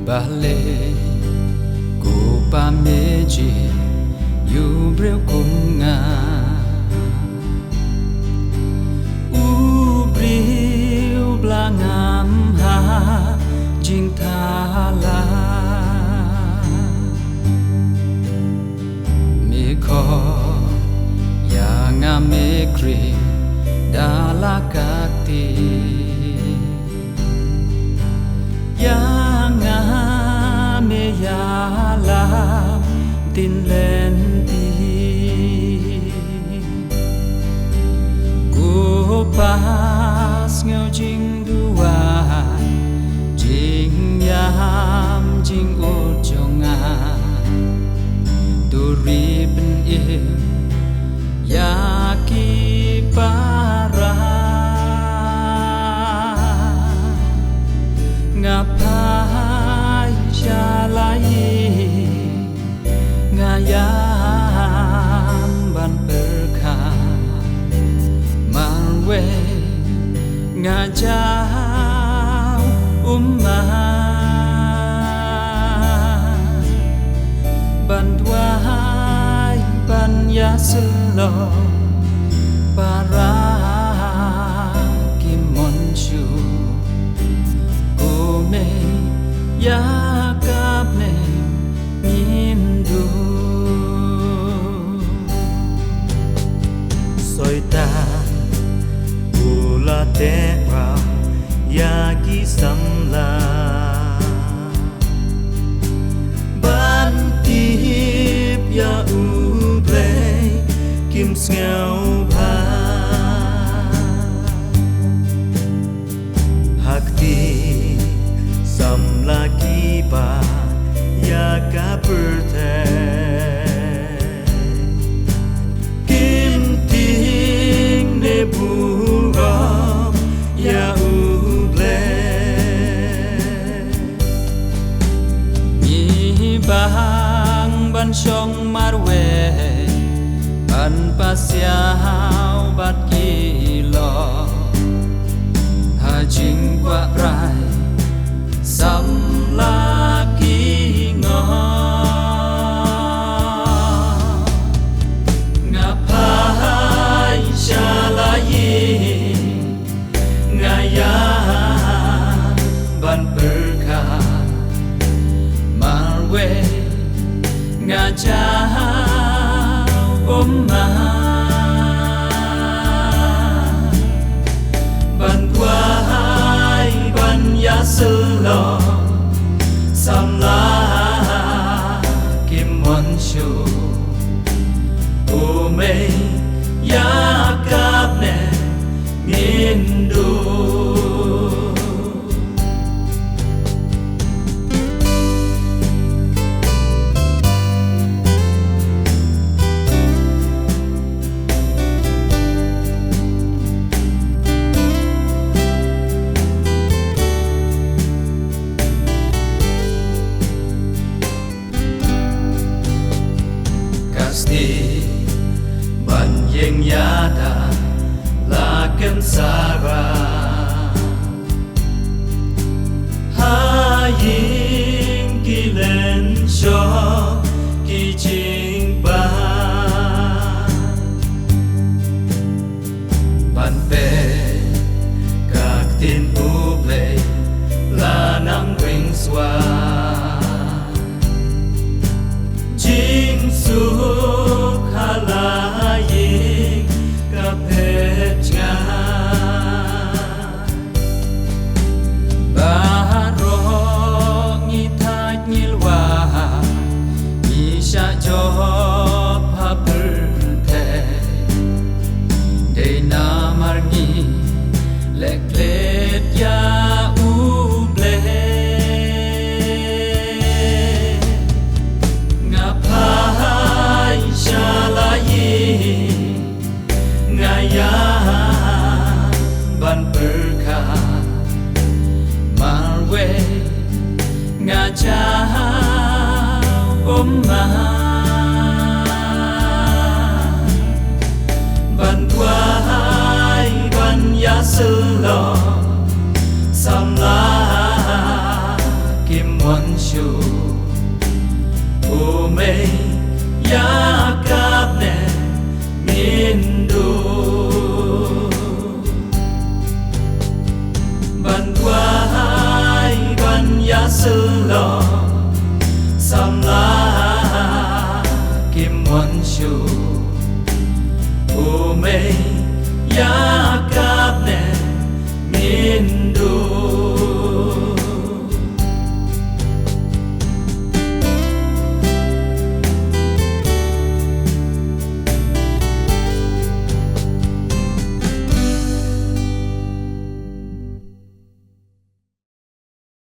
ba lê cô ba mê chi yêu breu cùng nga u breu bla ngam ha jing tha la me kho ya nga me kri da la ka ti ya nga me ya la tin lên ti cô pas ngao jing dua jing yam jing o jonga tu ri ben im ya ki para ngapai jalai ngayam ban berkah marwe ngajau ban duai ban yaselo para kimonchu gome ya kapne mindu soita ula terra yagi samla bantip ya uble kim ngao ba hakti samla kiba ya kaperte kim ting ne buram ya uble mi bang ban song marwe ban pasiao bat kilo ha jing qua prai sam la ki ngo ngapai shalai ngaya ban berkah marwe ngajau ban kuai ban yaselo samla kimonshu ume yakapne mindu ban yeng yada la kem sara ha ying ki len sho ki jing ba ban pe các tin u ple la nam ring swa jing su halaying kapet nga baro ngithaj ngilwa isha job haberte de namarngi leklet ya uble ngapai shalai ngaya ban berkah marwe ngajau ban tuai ban yaselo samla kim mon mê ya cáp nè miền đô ban qua hai ban ya sư lò sam la kim wan chu ô mê ya cáp nè miền đô